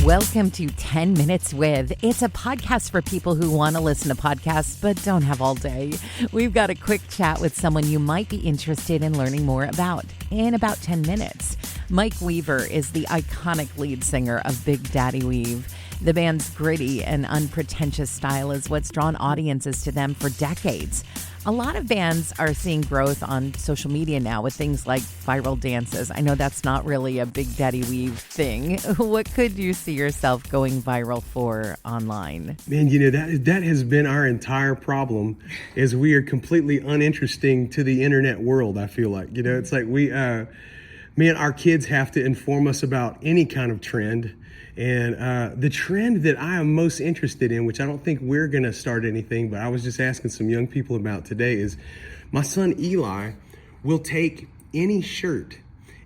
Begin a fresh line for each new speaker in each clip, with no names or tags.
Welcome to 10 Minutes With. It's a podcast for people who want to listen to podcasts but don't have all day. We've got a quick chat with someone you might be interested in learning more about in about 10 minutes. Mike Weaver is the iconic lead singer of Big Daddy Weave. The band's gritty and unpretentious style is what's drawn audiences to them for decades. A lot of bands are seeing growth on social media now with things like viral dances. I know that's not really a Big Daddy Weave thing. What could you see yourself going viral for online?
Man, that has been our entire problem, is we are completely uninteresting to the internet world, I feel like. It's like our kids have to inform us about any kind of trend. And the trend that I am most interested in, which I don't think we're going to start anything, but I was just asking some young people about today, is my son Eli will take any shirt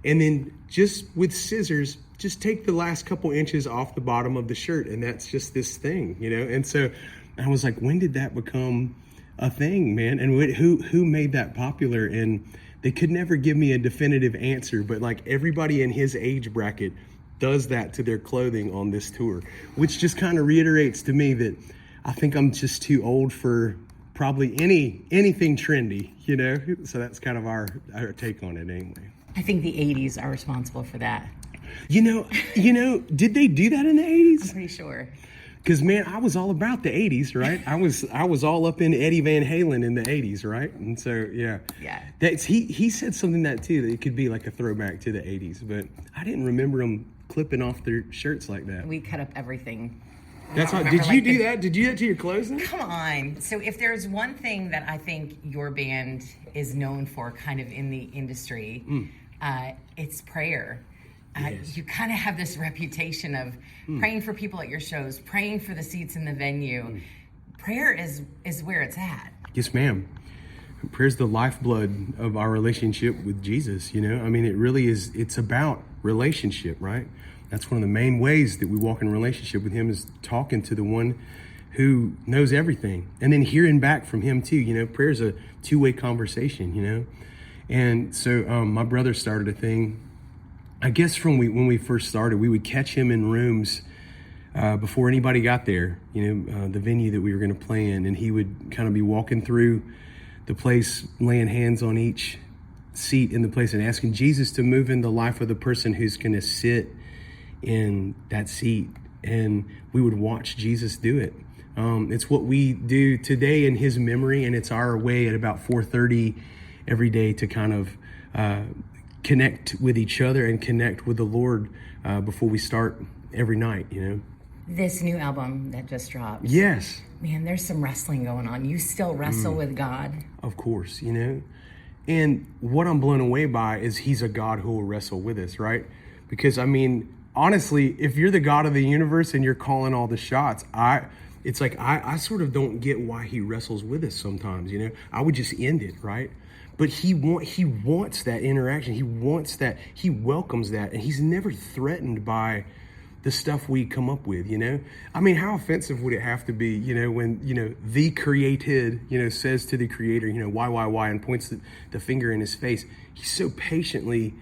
and then just with scissors, just take the last couple inches off the bottom of the shirt. And that's just this thing, And so I was like, when did that become a thing, man? And who made that popular? And they could never give me a definitive answer, but like everybody in his age bracket does that to their clothing on this tour, which just kind of reiterates to me that I think I'm just too old for probably anything trendy, So that's kind of our take on it anyway.
I think the 80s are responsible for that.
Did they do that in the 80s?
I'm pretty sure.
Because, man, I was all about the 80s, right? I was all up in Eddie Van Halen in the 80s, right? And so, yeah. He said something that, too, that it could be like a throwback to the 80s. But I didn't remember them clipping off their shirts like that.
We cut up everything.
That's how. Did you do that? Did you do that to your clothes then?
Come on. So if there's one thing that I think your band is known for kind of in the industry, it's prayer.
Yes.
You kind of have this reputation of praying for people at your shows, praying for the seats in the venue. Prayer is where it's at.
Yes, ma'am. Prayer's the lifeblood of our relationship with Jesus, it really is. It's about relationship, right? That's one of the main ways that we walk in relationship with him, is talking to the one who knows everything and then hearing back from him too. Prayer's a two-way conversation, And so my brother started a thing. I guess when we first started, we would catch him in rooms before anybody got there, the venue that we were going to play in. And he would kind of be walking through the place, laying hands on each seat in the place and asking Jesus to move in the life of the person who's going to sit in that seat. And we would watch Jesus do it. It's what we do today in his memory. And it's our way at about 4:30 every day to kind of connect with each other and connect with the Lord before we start every night,
This new album that just dropped.
Yes.
Man, there's some wrestling going on. You still wrestle with God.
Of course, And what I'm blown away by is he's a God who will wrestle with us, right? Because, honestly, if you're the God of the universe and you're calling all the shots, I sort of don't get why he wrestles with us sometimes, I would just end it, right? But he wants that interaction. He wants that. He welcomes that. And he's never threatened by the stuff we come up with, how offensive would it have to be, when, the created, says to the creator, why, and points the finger in his face. He so patiently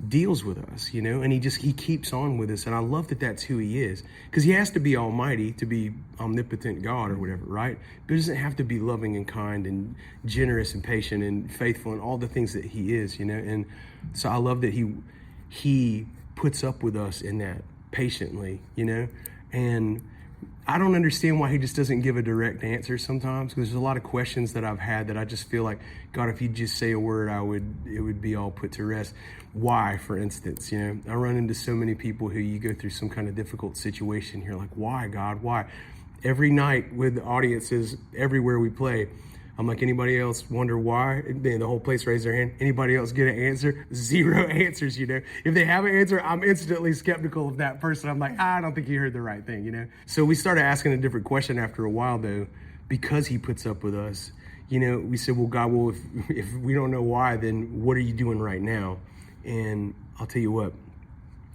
deals with us, and he keeps on with us. And I love that that's who he is, because he has to be almighty to be omnipotent God or whatever, right? But he doesn't have to be loving and kind and generous and patient and faithful and all the things that he is, And so I love that he puts up with us in that patiently, and I don't understand why he just doesn't give a direct answer sometimes, because there's a lot of questions that I've had that I just feel like, God, if you'd just say a word, it would be all put to rest. Why, for instance, I run into so many people who you go through some kind of difficult situation. You're like, why, God, why? Every night with audiences everywhere we play, I'm like, anybody else wonder why? Then the whole place raised their hand. Anybody else get an answer? Zero answers, If they have an answer, I'm instantly skeptical of that person. I'm like, I don't think you heard the right thing, So we started asking a different question after a while, though, because he puts up with us. We said, well, God, if we don't know why, then what are you doing right now? And I'll tell you what,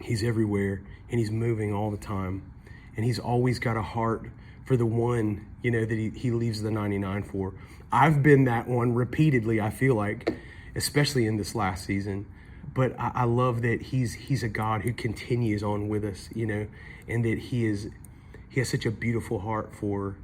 he's everywhere and he's moving all the time. And he's always got a heart for the one, that he leaves the 99 for. I've been that one repeatedly, I feel like, especially in this last season. But I love that he's a God who continues on with us, you know, and that he has such a beautiful heart for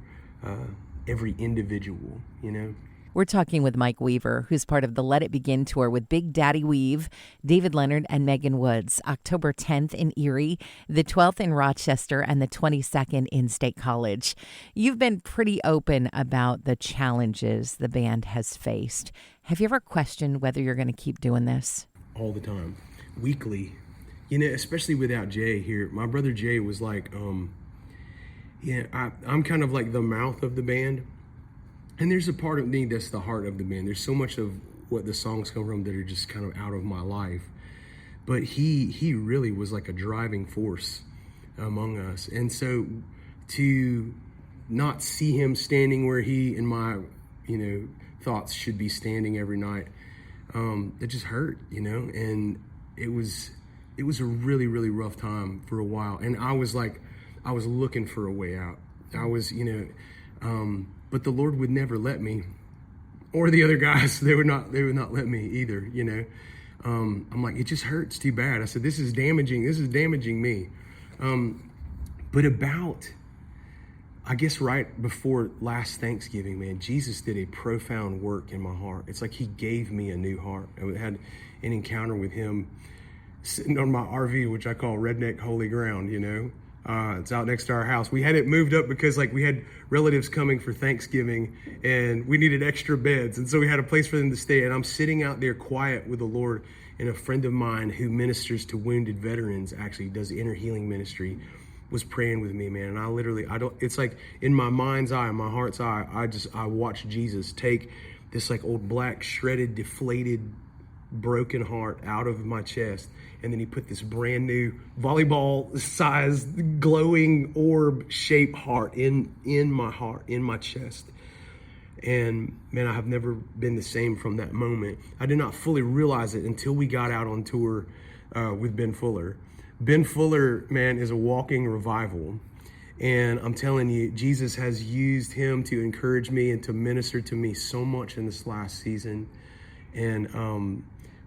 every individual, you know.
We're talking with Mike Weaver, who's part of the Let It Begin tour with Big Daddy Weave, David Leonard, and Megan Woods, October 10th in Erie, the 12th in Rochester, and the 22nd in State College. You've been pretty open about the challenges the band has faced. Have you ever questioned whether you're going to keep doing this?
All the time, weekly, you know, especially without Jay here. My brother Jay was like, I'm kind of like the mouth of the band. And there's a part of me that's the heart of the band. There's so much of what the songs come from that are just kind of out of my life. But he really was like a driving force among us. And so to not see him standing where he and my, you know, thoughts should be standing every night, it just hurt, you know. And it was a really, really rough time for a while. And I was looking for a way out. I was, you know, but the Lord would never let me, or the other guys, they would not let me either, you know. I'm like, it just hurts too bad. I said, this is damaging me. But about, I guess right before last Thanksgiving, man, Jesus did a profound work in my heart. It's like he gave me a new heart. I had an encounter with him sitting on my RV, which I call Redneck Holy Ground, you know. It's out next to our house. We had it moved up because like we had relatives coming for Thanksgiving and we needed extra beds. And so we had a place for them to stay. And I'm sitting out there quiet with the Lord, and a friend of mine who ministers to wounded veterans, actually does inner healing ministry, was praying with me, man. And it's like in my mind's eye, my heart's eye, I watched Jesus take this like old black, shredded, deflated, broken heart out of my chest, and then he put this brand new volleyball-sized glowing orb-shaped heart in my heart, in my chest. And man, I have never been the same from that moment. I did not fully realize it until we got out on tour with Ben Fuller. Ben Fuller, man, is a walking revival. And I'm telling you, Jesus has used him to encourage me and to minister to me so much in this last season. And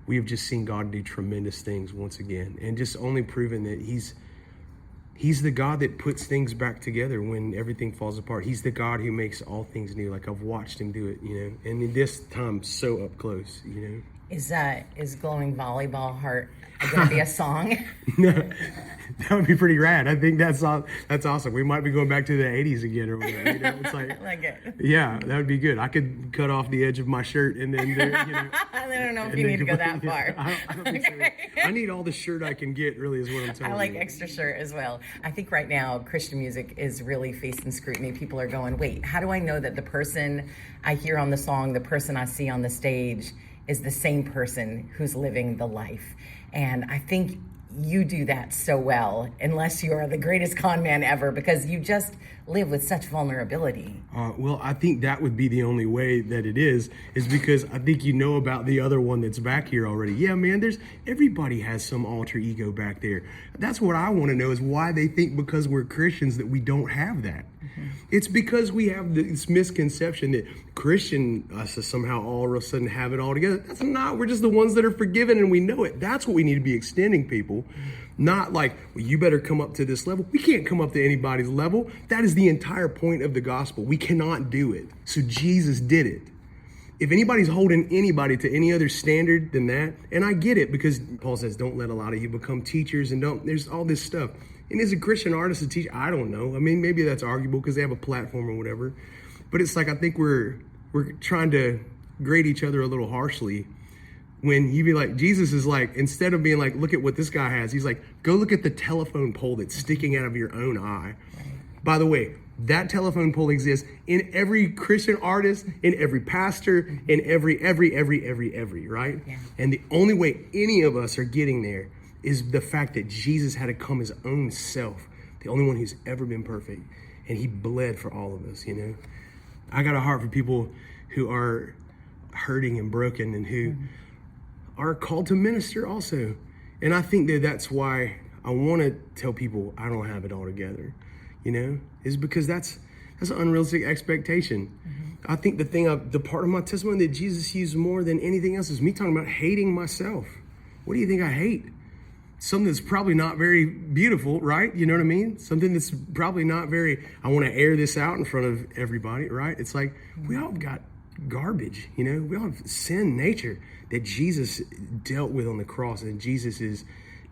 we have just seen God do tremendous things once again, and just only proven that he's the God that puts things back together when everything falls apart. He's the God who makes all things new. Like I've watched him do it, you know, and in this time so up close, you know.
Is Glowing Volleyball Heart going to be a song?
No, that would be pretty rad. I think that's awesome. We might be going back to the 80s again or whatever. You know? It's like,
I like it.
Yeah, that would be good. I could cut off the edge of my shirt and then, you know.
I don't know if you need to go that far.
I don't think so. I need all the shirt I can get, really, is what I'm telling you.
I like extra shirt as well. I think right now Christian music is really facing scrutiny. People are going, wait, how do I know that the person I hear on the song, the person I see on the stage, is the same person who's living the life? And I think you do that so well, unless you're the greatest con man ever, because you just live with such vulnerability.
Well, I think that would be the only way that it is because I think you know about the other one that's back here already. Yeah, man, everybody has some alter ego back there. That's what I want to know, is why they think because we're Christians that we don't have that. Mm-hmm. It's because we have this misconception that Christian us somehow all of a sudden have it all together. That's not. We're just the ones that are forgiven, and we know it. That's what we need to be extending people. Not like, well, you better come up to this level. We can't come up to anybody's level. That is the entire point of the gospel. We cannot do it. So Jesus did it. If anybody's holding anybody to any other standard than that, and I get it, because Paul says, don't let a lot of you become teachers, and there's all this stuff. And as a Christian artist, a teacher, I don't know. I mean, maybe that's arguable because they have a platform or whatever. But it's like, I think we're trying to grade each other a little harshly. When you be like, Jesus is like, instead of being like, look at what this guy has, he's like, go look at the telephone pole that's sticking out of your own eye. Right. By the way, that telephone pole exists in every Christian artist, in every pastor, in every, right? Yeah. And the only way any of us are getting there is the fact that Jesus had to come his own self, the only one who's ever been perfect. And he bled for all of us, you know? I got a heart for people who are hurting and broken and who are called to minister also. And I think that that's why I want to tell people I don't have it all together, you know, is because that's an unrealistic expectation. Mm-hmm. I think the part of my testimony that Jesus used more than anything else is me talking about hating myself. what do you think I hate? Something that's probably not very beautiful, right? You know what I mean? Something that's probably not very, I want to air this out in front of everybody, right? It's like, we all got garbage, you know? We all have sin nature that Jesus dealt with on the cross, and Jesus is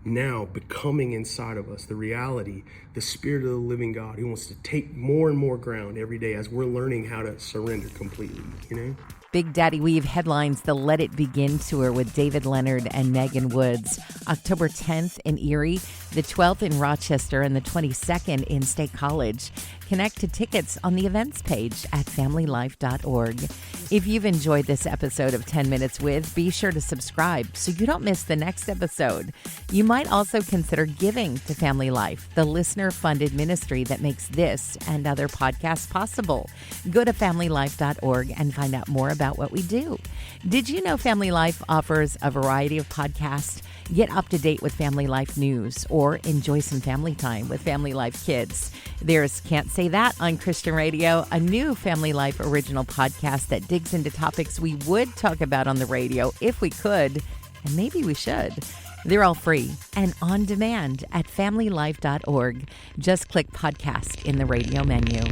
now becoming inside of us, the reality, the Spirit of the living God who wants to take more and more ground every day as we're learning how to surrender completely, you know?
Big Daddy Weave headlines the Let It Begin tour with David Leonard and Megan Woods, October 10th in Erie, the 12th in Rochester, and the 22nd in State College. Connect to tickets on the events page at familylife.org. If you've enjoyed this episode of 10 Minutes With, be sure to subscribe so you don't miss the next episode. You might also consider giving to Family Life, the listener-funded ministry that makes this and other podcasts possible. Go to familylife.org and find out more about what we do. Did you know Family Life offers a variety of podcasts? Get up to date with Family Life news or enjoy some family time with Family Life kids. There's Can't Say That on Christian Radio, a new Family Life original podcast that digs into topics we would talk about on the radio if we could, and maybe we should. They're all free and on demand at familylife.org. Just click podcast in the radio menu.